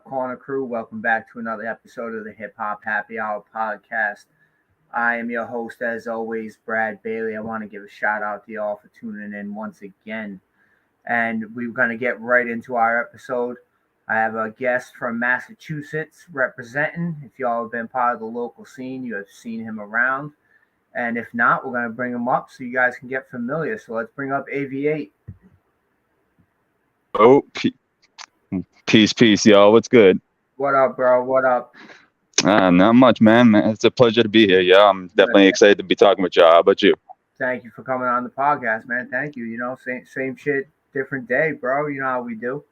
Corner Crew? Welcome back to another episode of the Hip Hop Happy Hour podcast. I am your host, as always, Brad Bailey. I want to give a shout out to y'all for tuning in once again. And we're going to get right into our episode. I have a guest from Massachusetts representing. If y'all have been part of the local scene, you have seen him around. And if not, we're going to bring him up so you guys can get familiar. So let's bring up AV-8. Oh, peace, y'all. What's good? What up, bro? What up? Not much, man. It's a pleasure to be here. Yeah, I'm definitely excited to be talking with y'all. How about you? Thank you for coming on the podcast, man. Thank you. You know, same shit, different day, bro. You know how we do.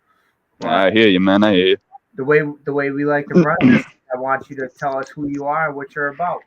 I hear you, man. I hear you. The way we like to run this, I want you to tell us who you are and what you're about.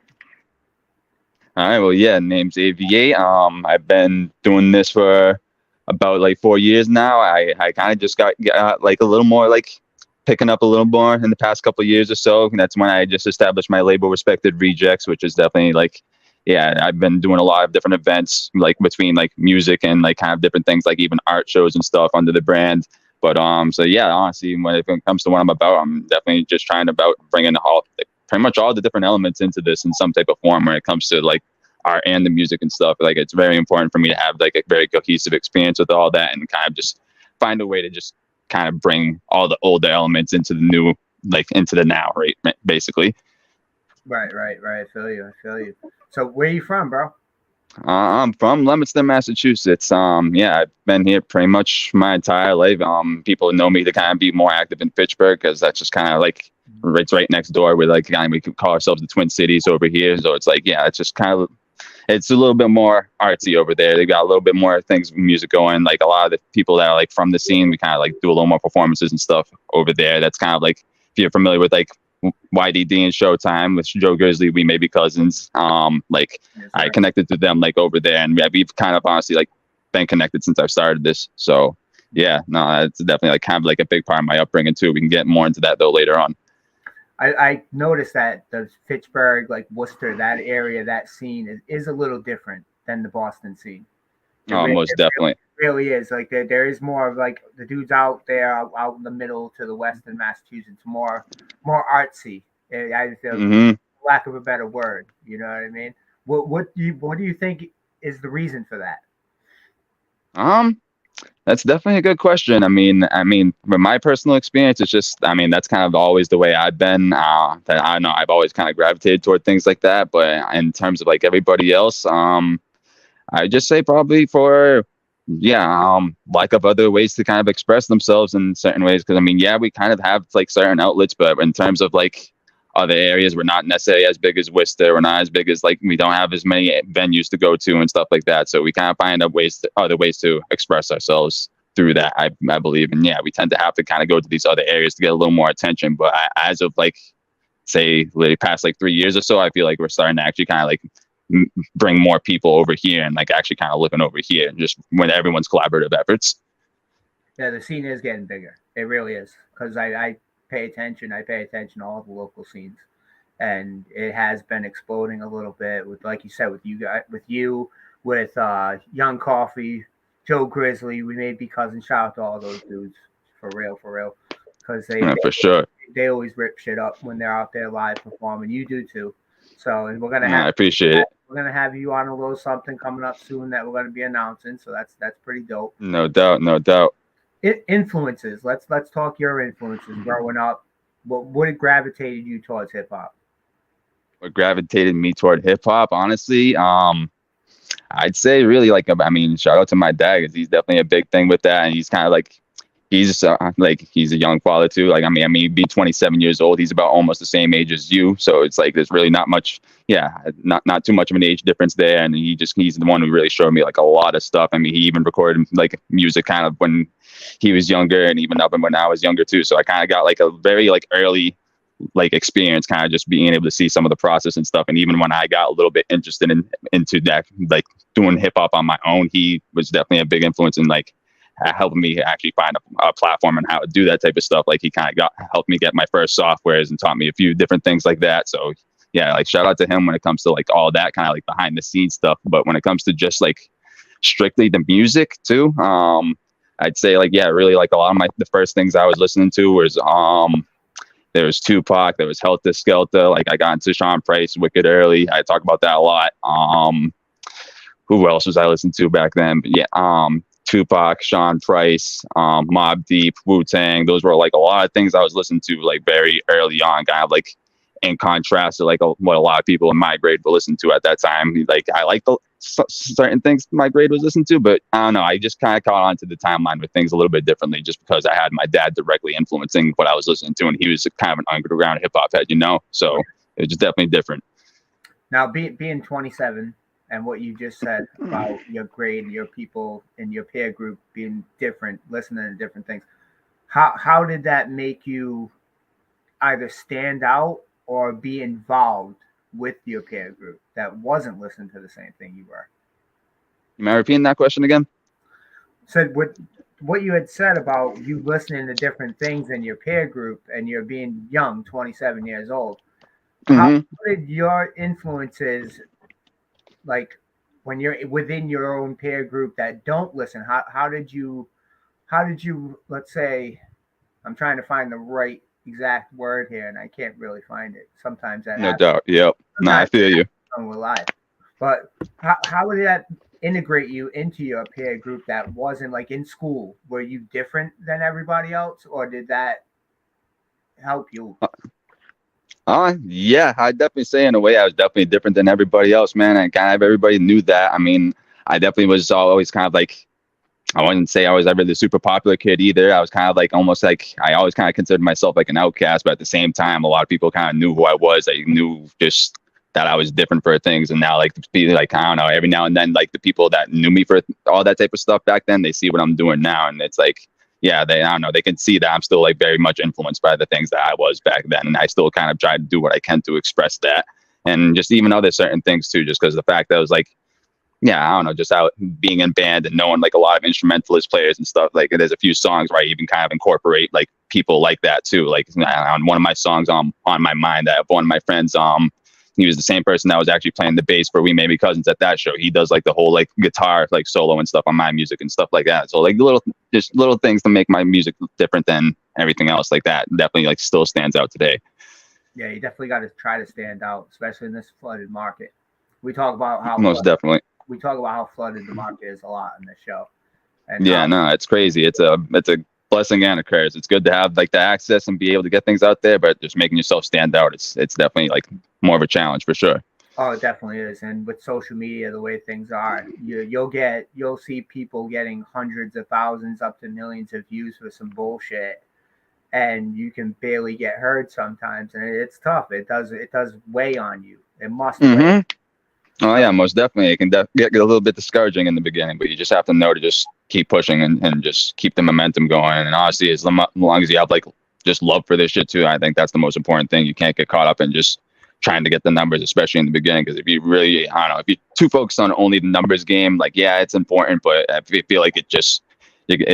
All right. Well, yeah. Name's AV-8. I've been doing this for about like 4 years now. I kind of just got like a little more like picking up a little more in the past couple of years or so. And that's when I just established my label, Respected Rejects, which is definitely like, yeah, I've been doing a lot of different events like between like music and like kind of different things, like even art shows and stuff under the brand. But so yeah, honestly, when it comes to what I'm about, I'm definitely just trying to about bringing all like, pretty much all the different elements into this in some type of form when it comes to like art and the music and stuff. Like it's very important for me to have like a very cohesive experience with all that and kind of just find a way to just kind of bring all the older elements into the new, like into the now, right? Basically. Right. I feel you. So where are you from, bro? I'm from Leominster, Massachusetts. Yeah, I've been here pretty much my entire life. People know me to kind of be more active in Fitchburg because that's just kind of like it's right next door. We're like kind of, we could call ourselves the Twin Cities over here. So it's like, yeah, it's just kind of, it's a little bit more artsy over there. They got a little bit more things with music going. Like a lot of the people that are like from the scene, we kind of like do a little more performances and stuff over there. That's kind of like, if you're familiar with like YDD and Showtime with Joe Grizzly, we may be cousins. Like yes, I connected to them like over there, and yeah, we've kind of honestly like been connected since I've started this. So yeah, no, it's definitely like kind of like a big part of my upbringing too. We can get more into that though later on. I noticed that the Fitchburg, like Worcester, that area, that scene is a little different than the Boston scene. Most definitely. Really is. Like there is more of like the dudes out there out in the middle to the west in Massachusetts, more artsy. I feel lack of a better word. You know what I mean? What do you think is the reason for that? That's definitely a good question. I mean, from my personal experience, it's just, I mean, that's kind of always the way I've been. That I know I've always kind of gravitated toward things like that. But in terms of like everybody else, I just say probably for, lack of other ways to kind of express themselves in certain ways. Because I mean, yeah, we kind of have like certain outlets, but in terms of like other areas, we're not necessarily as big as Worcester. We're not as big as like, we don't have as many venues to go to and stuff like that. So we kind of find other ways to express ourselves through that, I believe. And yeah, we tend to have to kind of go to these other areas to get a little more attention. But as of like, say, the past like 3 years or so, I feel like we're starting to actually kind of like bring more people over here and like actually kind of living over here just when everyone's collaborative efforts. Yeah, the scene is getting bigger. It really is. Because I pay attention to all the local scenes, and it has been exploding a little bit with, like you said, with Young Coffee, Joe Grizzly. We may be cousins. Shout out to all those dudes for real, because for sure they always rip shit up when they're out there live performing. You do too. So, and we're gonna have I appreciate it. We're gonna have you on a little something coming up soon that we're gonna be announcing. So that's pretty dope. No doubt. Influences. Let's talk your influences growing up. What gravitated you towards hip hop? What gravitated me toward hip hop, honestly, I'd say really like, I mean, shout out to my dad, because he's definitely a big thing with that, and he's kind of like, he's a young father too. Like, I mean, he'd be 27 years old. He's about almost the same age as you. So it's like, there's really not much, not too much of an age difference there. And he's the one who really showed me like a lot of stuff. I mean, he even recorded like music kind of when he was younger and even up and when I was younger too. So I kind of got like a very like early like experience, kind of just being able to see some of the process and stuff. And even when I got a little bit interested into that, like doing hip hop on my own, he was definitely a big influence in like helping me actually find a platform and how to do that type of stuff. Like he kind of helped me get my first softwares and taught me a few different things like that. So yeah, like shout out to him when it comes to like all that kind of like behind the scenes stuff. But when it comes to just like strictly the music too, I'd say like, yeah, really like a lot of the first things I was listening to was There was Tupac, there was Helter Skelter. Like I got into Sean Price wicked early. I talk about that a lot. Who else was I listening to back then? But yeah, Tupac, Sean Price, Mobb Deep, Wu-Tang. Those were like a lot of things I was listening to like very early on, kind of like in contrast to like what a lot of people in my grade were listening to at that time. Like I like the certain things my grade was listening to, but I don't know. I just kind of caught on to the timeline with things a little bit differently, just because I had my dad directly influencing what I was listening to, and he was kind of an underground hip hop head, you know. So it was just definitely different. Now, being 27 and what you just said about your grade, your people in your peer group being different, listening to different things, how did that make you either stand out or be involved with your peer group that wasn't listening to the same thing you were? Am I repeating that question again? So what you had said about you listening to different things in your peer group and you're being young, 27 years old. How did your influences, like when you're within your own peer group that don't listen, how did you, let's say, I'm trying to find the right exact word here and I can't really find it. Sometimes that no doubt. Yep. No, I feel you. We're live. But how did that integrate you into your peer group that wasn't like in school? Were you different than everybody else, or did that help you? Yeah, I definitely say in a way I was definitely different than everybody else, man. And kind of everybody knew that. I mean, I definitely was always kind of like, I wouldn't say I was ever the super popular kid either. I was kind of like almost like I always kind of considered myself like an outcast, but at the same time, a lot of people kind of knew who I was. They knew just that I was different for things. And now, like, be like, I don't know, every now and then, like the people that knew me for all that type of stuff back then, they see what I'm doing now, and it's like, yeah, I don't know, they can see that I'm still like very much influenced by the things that I was back then, and I still kind of try to do what I can to express that, and just even other certain things too, just because the fact that I was like, yeah, I don't know, just out being in band and knowing like a lot of instrumentalist players and stuff. Like there's a few songs where I even kind of incorporate like people like that too. Like on one of my songs, on my mind, that one of my friends, he was the same person that was actually playing the bass for We May Be Cousins at that show. He does like the whole like guitar like solo and stuff on my music and stuff like that. So like just little things to make my music different than everything else like that definitely like still stands out today. Yeah, you definitely got to try to stand out, especially in this flooded market. We talk about how definitely we talk about how flooded the market is a lot in this show. And yeah, no, it's crazy. It's a blessing and a curse. It's good to have like the access and be able to get things out there, but just making yourself stand out, it's definitely like more of a challenge for sure. Oh, it definitely is. And with social media, the way things are, you'll see people getting hundreds of thousands up to millions of views for some bullshit, and you can barely get heard sometimes, and it's tough. It does weigh on you. It must weigh. Oh yeah, most definitely. It can get a little bit discouraging in the beginning, but you just have to know to just keep pushing and just keep the momentum going. And honestly, as long as you have like just love for this shit too, I think that's the most important thing. You can't get caught up in just trying to get the numbers, especially in the beginning. Because if you really, I don't know, if you're too focused on only the numbers game, like yeah, it's important, but if you feel like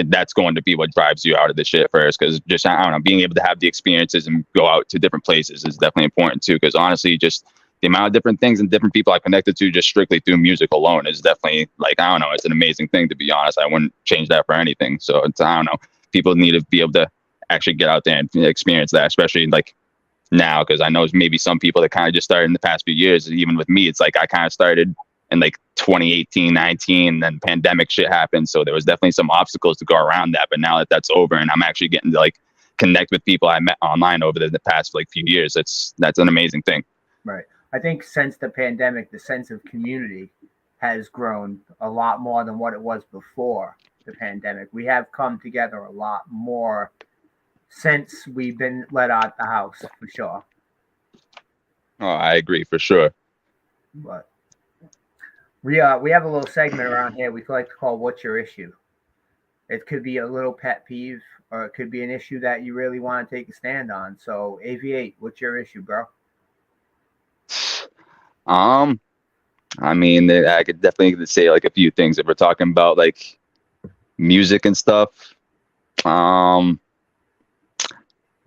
that's going to be what drives you out of the shit first. Because just, I don't know, being able to have the experiences and go out to different places is definitely important too. Because honestly, just the amount of different things and different people I connected to just strictly through music alone is definitely like, I don't know, it's an amazing thing, to be honest. I wouldn't change that for anything. So it's, I don't know, people need to be able to actually get out there and experience that, especially like now, because I know maybe some people that kind of just started in the past few years. Even with me, it's like I kind of started in like 2018, 19, then pandemic shit happened. So there was definitely some obstacles to go around that. But now that that's over and I'm actually getting to like connect with people I met online over the past like few years, that's an amazing thing. Right. I think since the pandemic, the sense of community has grown a lot more than what it was before the pandemic. We have come together a lot more since we've been let out the house, for sure. Oh, I agree for sure. But we have a little segment around here we like to call "What's Your Issue?" It could be a little pet peeve, or it could be an issue that you really want to take a stand on. So, AV-8, what's your issue, bro? I mean, I could definitely say like a few things if we're talking about like music and stuff. I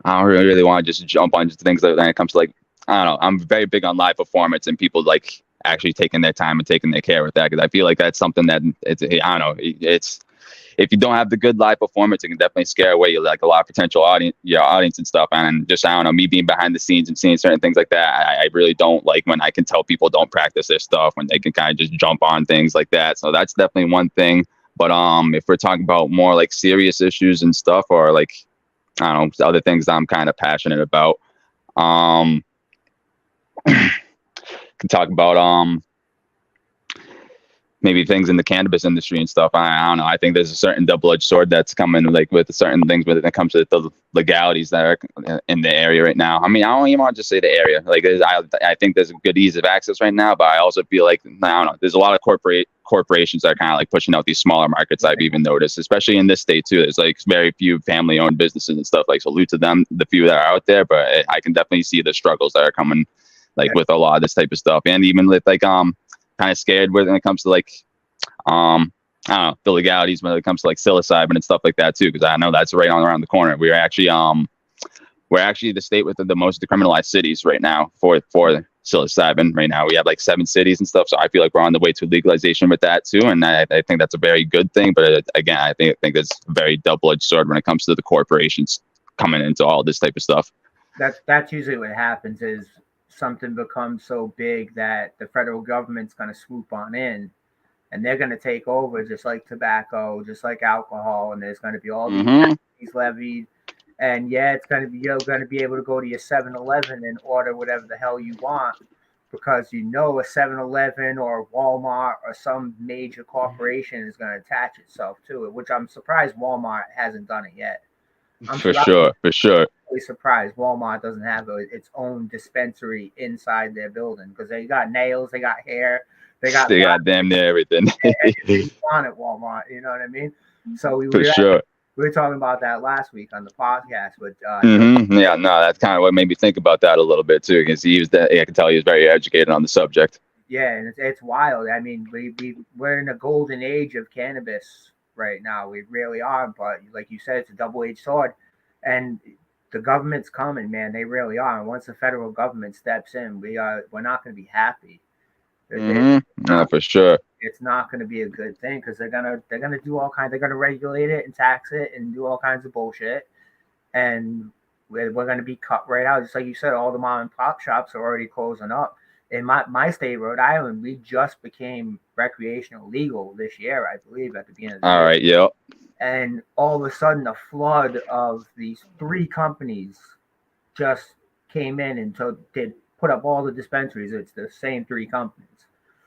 don't really want to just jump on just things like when it comes to like, I don't know, I'm very big on live performance and people like actually taking their time and taking their care with that, because I feel like that's something that it's, I don't know, it's if you don't have the good live performance, it can definitely scare away like a lot of potential audience and stuff. And just, I don't know, me being behind the scenes and seeing certain things like that, I really don't like when I can tell people don't practice their stuff, when they can kind of just jump on things like that. So that's definitely one thing. But if we're talking about more like serious issues and stuff, or like, I don't know, other things that I'm kind of passionate about, can talk about maybe things in the cannabis industry and stuff. I don't know. I think there's a certain double-edged sword that's coming, like with certain things when it comes to the legalities that are in the area right now. I mean, I don't even want to just say the area. Like, I think there's a good ease of access right now, but I also feel like, I don't know, there's a lot of corporations that are kind of like pushing out these smaller markets. I've even noticed, especially in this state too. There's like very few family-owned businesses and stuff. Like, salute to them, the few that are out there. But I can definitely see the struggles that are coming, like with a lot of this type of stuff, and even with like kind of scared when it comes to like I don't know, the legalities when it comes to like psilocybin and stuff like that too, because I know that's right on around the corner. We're actually the state with the most decriminalized cities right now for psilocybin. Right now we have like 7 cities and stuff, so I feel like we're on the way to legalization with that too, and I think that's a very good thing. But again, I think it's a very double-edged sword when it comes to the corporations coming into all this type of stuff. That's usually what happens, is something becomes so big that the federal government's going to swoop on in, and they're going to take over, just like tobacco, just like alcohol, and there's going to be all these levied. And yeah, it's going to be, you're going to be able to go to your 7-Eleven and order whatever the hell you want, because you know a 7-Eleven or Walmart or some major corporation is going to attach itself to it, which I'm surprised Walmart hasn't done it yet. For sure. Really surprised Walmart doesn't have its own dispensary inside their building, because they got nails, they got hair, they got damn near everything. Everything on at Walmart, you know what I mean? So we were talking about that last week on the podcast with yeah, no, that's kind of what made me think about that a little bit too, because I can tell he was very educated on the subject. Yeah, and it's wild. I mean, we're in a golden age of cannabis right now. We really are, but like you said, it's a double-edged sword, and the government's coming, man. They really are. And once the federal government steps in, we're not going to be happy. No, for sure. It's not going to be a good thing, because they're gonna do all kinds. They're gonna regulate it and tax it and do all kinds of bullshit, and we're going to be cut right out. Just like you said, all the mom and pop shops are already closing up. In my state, Rhode Island, we just became recreational legal this year, I believe, at the beginning of the year. All right, yep. And all of a sudden, a flood of these 3 companies just came in and did put up all the dispensaries. It's the same 3 companies.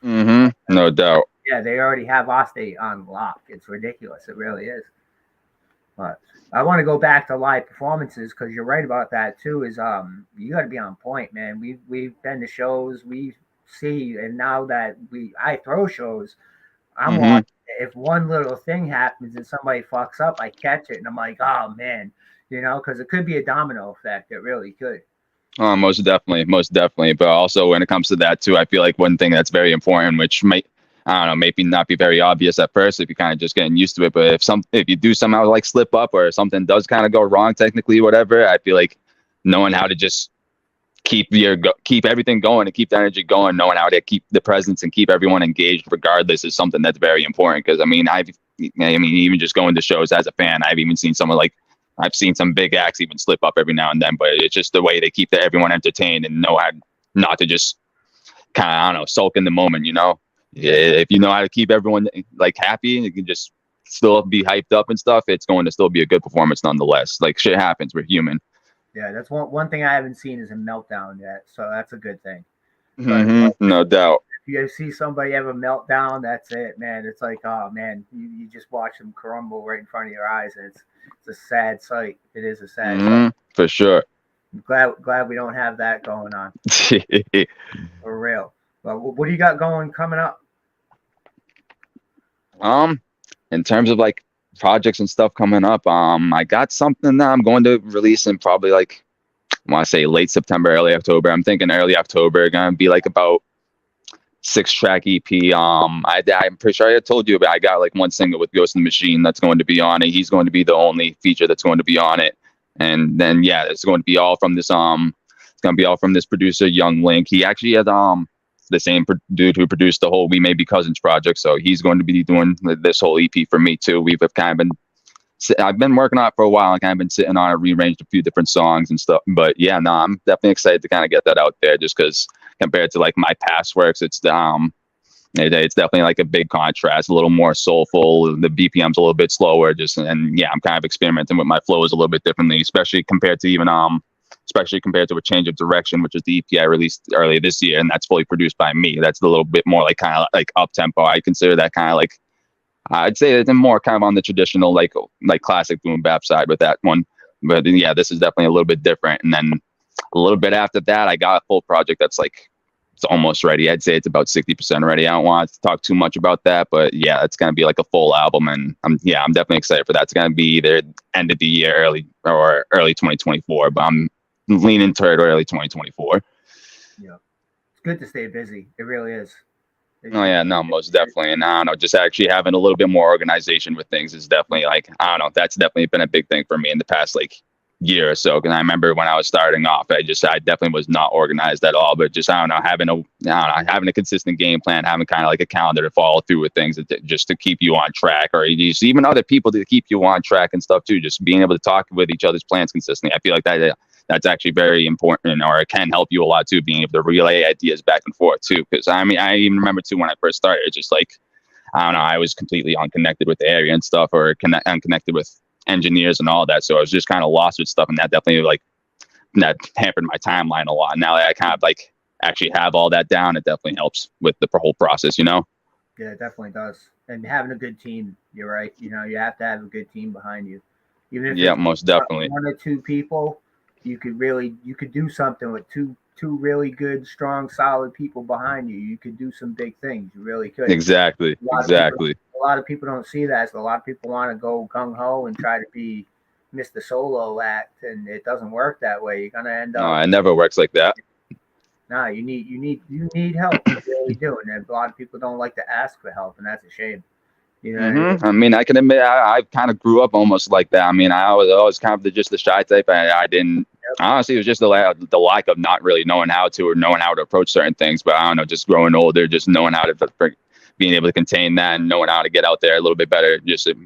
No doubt. Yeah, they already have our state on lock. It's ridiculous. It really is. But I want to go back to live performances, because you're right about that too. Is you got to be on point, man. We've been to shows, we see, and now that I throw shows, I'm watching. If one little thing happens and somebody fucks up, I catch it and I'm like, oh man, because it could be a domino effect. It really could. Most definitely. But also when it comes to that too, I feel like one thing that's very important, which might, I don't know, maybe not be very obvious at first if you're kind of just getting used to it. But if you do somehow like slip up, or something does kind of go wrong technically, whatever, I feel like knowing how to just keep everything going and keep the energy going, knowing how to keep the presence and keep everyone engaged regardless is something that's very important. Because I mean, even just going to shows as a fan, I've even seen I've seen some big acts even slip up every now and then, but it's just the way they keep everyone entertained and know how not to just kind of, I don't know, sulk in the moment, If you know how to keep everyone like happy and you can just still be hyped up and stuff, it's going to still be a good performance nonetheless. Like, shit happens, we're human. Yeah, that's one thing I haven't seen is a meltdown yet, so that's a good thing. No doubt. If you see somebody have a meltdown, that's it, man. It's like, oh man, you just watch them crumble right in front of your eyes, and it's a sad sight. It is a sad sight. For sure. I'm glad we don't have that going on. For real. But what do you got coming up? In terms of like projects and stuff coming up, I got something that I'm going to release in probably like, I want to say late September, early October. I'm thinking early October. Gonna be like about 6-track EP. I'm pretty sure I told you, but I got like one single with Ghost in the Machine that's going to be on it. He's going to be the only feature that's going to be on it. And then it's going to be all from this. It's going to be all from this producer, Young Link. He actually had the same dude who produced the whole We May Be Cousins project. So he's going to be doing this whole EP for me too. We've kind of been I've been working on it for a while and kind of been sitting on it, rearranged a few different songs and stuff. But yeah, no, I'm definitely excited to kind of get that out there just because compared to like my past works, it's definitely like a big contrast, a little more soulful. The BPM's a little bit slower, and yeah, I'm kind of experimenting with my flows a little bit differently, especially compared to a Change of Direction, which is the EP I released earlier this year, and that's fully produced by me. That's a little bit more like kind of like up tempo. I consider that kind of like I'd say it's more kind of on the traditional like classic boom bap side with that one. But yeah, this is definitely a little bit different. And then a little bit after that, I got a full project that's like it's almost ready. I'd say it's about 60% ready. I don't want to talk too much about that, but yeah, it's gonna be like a full album, and I'm definitely excited for that. It's gonna be either end of the year, early 2024, but I'm leaning toward early 2024. Yeah, it's good to stay busy. It really is. Oh yeah, no, most definitely. And I don't know, just actually having a little bit more organization with things is definitely like, I don't know, that's definitely been a big thing for me in the past like year or so. Cause I remember when I was starting off, I definitely was not organized at all, but just, I don't know, having a consistent game plan, having kind of like a calendar to follow through with things just to keep you on track, or just even other people to keep you on track and stuff too. Just being able to talk with each other's plans consistently. I feel like that's actually very important, or it can help you a lot too, being able to relay ideas back and forth too. Because I mean, I even remember too when I first started, it's just like, I don't know, I was completely unconnected with the area and stuff, or unconnected with engineers and all that. So I was just kind of lost with stuff, and that definitely that hampered my timeline a lot. Now that I kind of like actually have all that down, it definitely helps with the whole process, you know? Yeah, it definitely does. And having a good team, you're right. You know, you have to have a good team behind you. Even if Yeah, it's most definitely. one or two people, you could do something with two really good, strong, solid people behind you. You could do some big things. You really could. Exactly. A lot of people don't see that. So a lot of people want to go gung ho and try to be Mr. Solo act, and it doesn't work that way. You're gonna end up. No, it never works like that. No, you need help. You really do, and a lot of people don't like to ask for help, and that's a shame. You know, Mm-hmm. I mean, I can admit I kind of grew up almost like that. I mean, I was always kind of just the shy type. I didn't honestly. It was just the lack of not really knowing how to, or knowing how to approach certain things. But I don't know, just growing older, just knowing how to being able to contain that and knowing how to get out there a little bit better, just it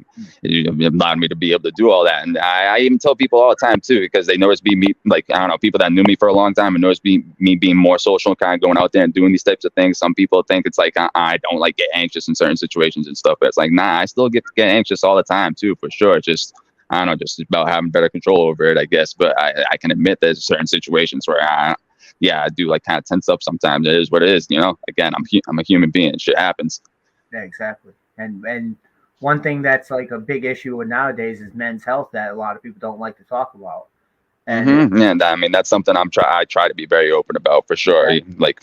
allowed me to be able to do all that. And I even tell people all the time too, because they notice me, like, I don't know, people that knew me for a long time and notice me being more social, kind of going out there and doing these types of things. Some people think it's like, I don't like get anxious in certain situations and stuff, but it's like, nah, I still get anxious all the time too, for sure. It's just, I don't know, just about having better control over it, I guess. But I can admit there's certain situations where I do like kind of tense up sometimes. It is what it is, you know. Again, I'm a human being. Shit happens. Yeah, exactly. And one thing that's like a big issue with nowadays is men's health that a lot of people don't like to talk about. And And I mean, that's something I try to be very open about, for sure. Yeah. Like,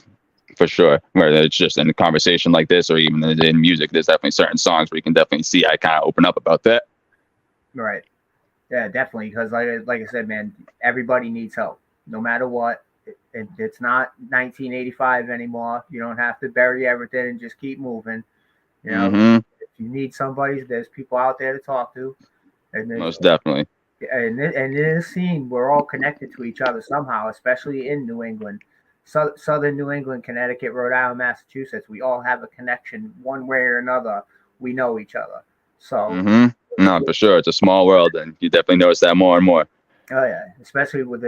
for sure, whether it's just in a conversation like this or even in music, there's definitely certain songs where you can definitely see I kind of open up about that. Right. Yeah, definitely. Because like I said, man, everybody needs help, no matter what. It's not 1985 anymore. You don't have to bury everything and just keep moving. You know, if you need somebody, there's people out there to talk to. And most definitely. And in this scene, we're all connected to each other somehow, especially in New England. Southern New England, Connecticut, Rhode Island, Massachusetts. We all have a connection one way or another. We know each other. So no, for sure, it's a small world, and you definitely notice that more and more. Oh yeah, especially with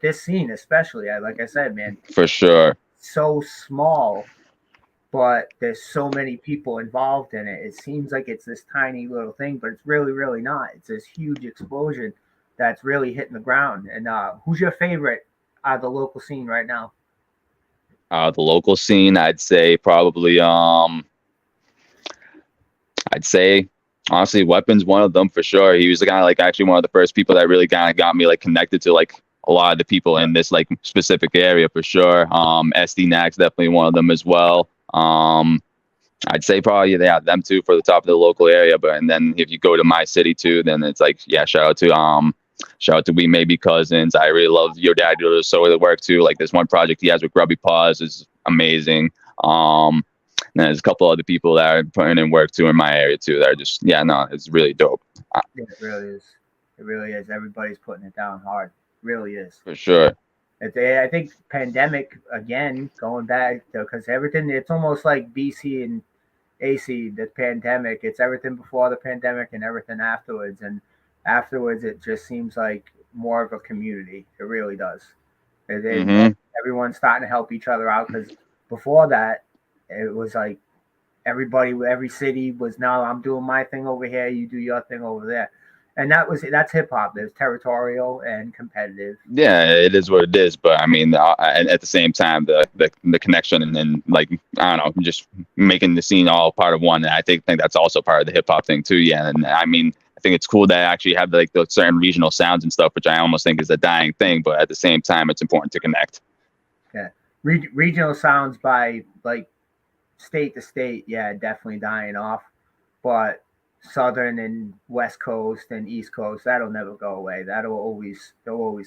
this scene, especially like I said, man. For sure. So small, but there's so many people involved in it. It seems like it's this tiny little thing, but it's really, really not. It's this huge explosion that's really hitting the ground. And who's your favorite out of the local scene right now? The local scene, I'd say probably honestly, Weapon's one of them for sure. He was the kind of like actually one of the first people that really kind of got me like connected to like a lot of the people in this like specific area for sure. SD Nack's definitely one of them as well. I'd say probably them two for the top of the local area. But and then if you go to my city too, then it's like shout out to We May Be Cousins. I really love Your Dad does so the work too. Like this one project he has with Grubby Paws is amazing. And there's a couple other people that are putting in work too in my area too that are just it's really dope. Yeah, it really is. It really is. Everybody's putting it down hard. It really is. For sure. I think pandemic again, going back because everything, it's almost like BC and AC, the pandemic. It's everything before the pandemic and everything afterwards. And afterwards, it just seems like more of a community. It really does. Hmm. Everyone's starting to help each other out because before that, it was like everybody, every city was, no, I'm doing my thing over here, you do your thing over there. And that's hip hop. There's territorial and competitive. Yeah, it is what it is. But I mean, and at the same time, the connection and then like I don't know, just making the scene all part of one. And I think that's also part of the hip hop thing too. Yeah, and I mean, I think it's cool that I actually have like those certain regional sounds and stuff, which I almost think is a dying thing. But at the same time, it's important to connect. Yeah. Regional sounds by like state to state, yeah, definitely dying off. But southern and west coast and east coast, that'll never go away. They'll always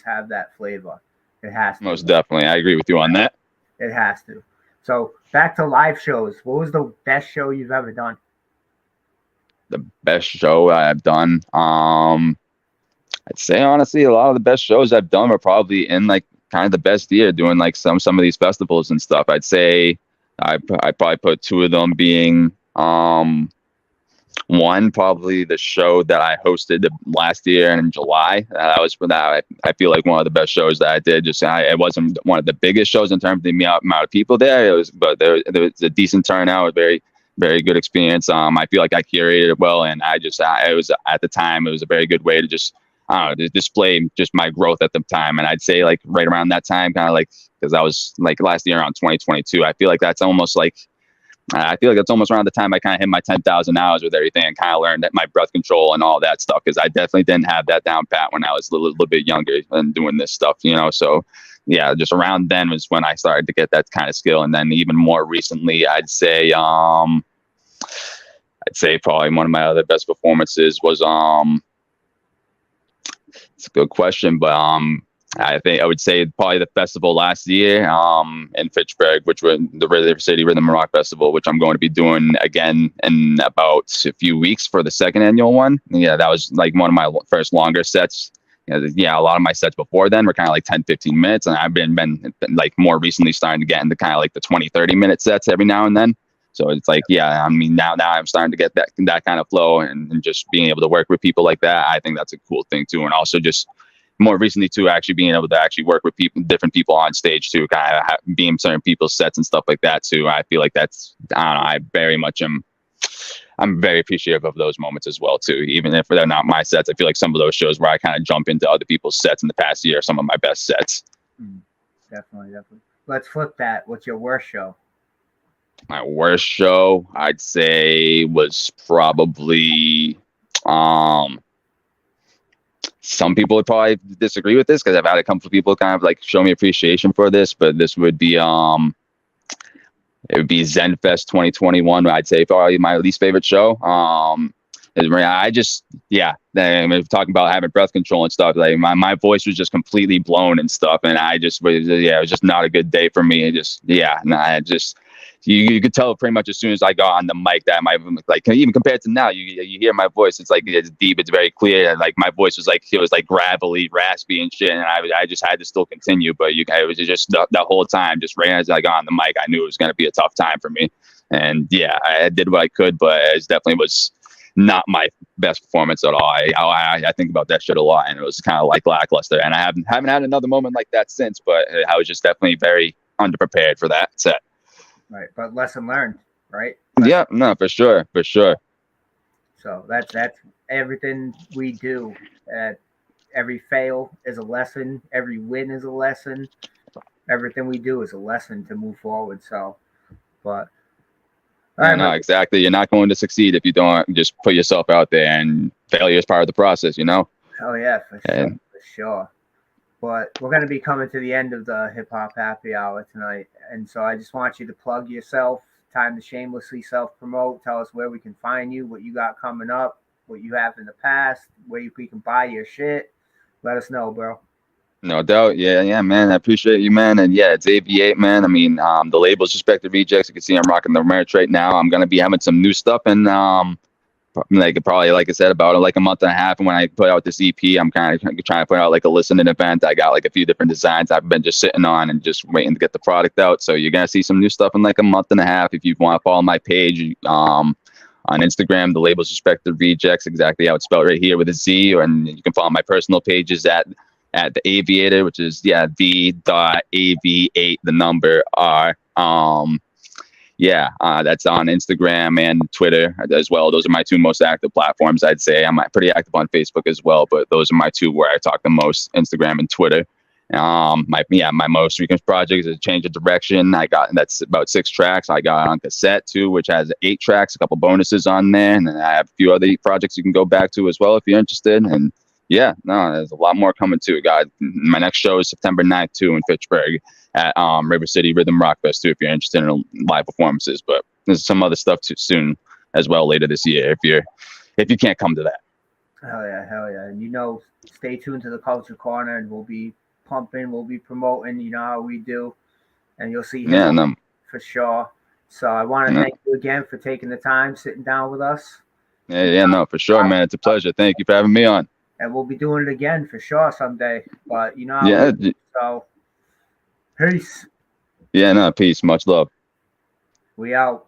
have that flavor. It has to. Most definitely, I agree with you on that. It has to. So back to live shows. What was the best show you've ever done? The best show I've done. I'd say honestly, a lot of the best shows I've done were probably in like kind of the best year, doing like some of these festivals and stuff. I'd say I probably put two of them being one probably the show that I hosted last year in July. That was for that. I feel like one of the best shows that I did. It wasn't one of the biggest shows in terms of the amount of people there. It was, but there was a decent turnout. Very good experience. I feel like I curated it well, and it was at the time it was a very good way to just to display just my growth at the time. And I'd say like right around that time, kind of like because I was like last year around 2022. I feel like that's almost around the time I kind of hit my 10,000 hours with everything and kind of learned that my breath control and all that stuff. Cause I definitely didn't have that down pat when I was a little bit younger and doing this stuff, you know? So yeah, just around then was when I started to get that kind of skill. And then even more recently, I'd say probably one of my other best performances was, it's a good question, but, I think I would say probably the festival last year in Fitchburg, which was the River City Rhythm and Rock Festival, which I'm going to be doing again in about a few weeks for the second annual one. Yeah, that was like one of my first longer sets. Yeah, a lot of my sets before then were kind of like 10, 15 minutes. And I've been like more recently starting to get into kind of like the 20, 30-minute sets every now and then. So it's like, yeah, I mean, now I'm starting to get that kind of flow and just being able to work with people like that. I think that's a cool thing too. And also just more recently too, actually being able to actually work with different people on stage too, kind of being certain people's sets and stuff like that too. I feel like that's, I don't know, I'm very appreciative of those moments as well too. Even if they're not my sets, I feel like some of those shows where I kind of jump into other people's sets in the past year are some of my best sets. Definitely. Let's flip that. What's your worst show? My worst show, I'd say, was probably, some people would probably disagree with this because I've had a couple of people kind of like show me appreciation for this, but this would be it would be ZenFest 2021. I'd say probably my least favorite show. I just talking about having breath control and stuff. Like my voice was just completely blown and stuff, and it was just not a good day for me. You could tell pretty much as soon as I got on the mic that like even compared to now, you hear my voice. It's like it's deep, it's very clear. Like my voice was like gravelly, raspy and shit. And I just had to still continue, but it was just the whole time. Just right as I got on the mic, I knew it was going to be a tough time for me. And yeah, I did what I could, but it definitely was not my best performance at all. I think about that shit a lot, and it was kind of like lackluster. And I haven't had another moment like that since. But I was just definitely very underprepared for that set. Right, but lesson learned, right? Yeah, no, for sure. So that's everything we do. Every fail is a lesson. Every win is a lesson. Everything we do is a lesson to move forward. So, but no, exactly. You're not going to succeed if you don't just put yourself out there, and failure is part of the process, you know? Oh yeah, for sure. But we're going to be coming to the end of the Hip Hop Happy Hour tonight. And so I just want you to plug yourself, time to shamelessly self-promote. Tell us where we can find you, what you got coming up, what you have in the past, where we can buy your shit. Let us know, bro. No doubt. Yeah, man. I appreciate you, man. And yeah, it's AV-8, man. I mean, the label's Respected Rejects. You can see I'm rocking the merch right now. I'm going to be having some new stuff and like probably, like I said, about like a month and a half. And when I put out this EP, I'm kind of trying to put out like a listening event. I got like a few different designs I've been just sitting on and just waiting to get the product out. So you're gonna see some new stuff in like a month and a half. If you want to follow my page, on Instagram, the label's Respected Rejects, exactly how it's spelled right here with a Z. And you can follow my personal pages at the AV-8, which is the.AV8, the number R. That's on Instagram and Twitter as well. Those are my two most active platforms, I'd say. I'm pretty active on Facebook as well, but those are my two where I talk the most, Instagram and Twitter. My most recent project is a Change of Direction. That's about 6 tracks. I got on cassette too, which has 8 tracks, a couple bonuses on there, and then I have a few other projects you can go back to as well if you're interested. And there's a lot more coming too. My next show is September 9th too in Fitchburg at River City Rhythm Rock Fest too if you're interested in live performances. But there's some other stuff too soon as well later this year if you can't come to that. Hell yeah. And stay tuned to the Culture Corner, and we'll be pumping, we'll be promoting, you know how we do, and you'll see him for sure. So I want to thank you again for taking the time, sitting down with us. No, for sure, man. It's a pleasure. Thank you for having me on. And we'll be doing it again for sure someday. But so peace. Peace. Much love. We out.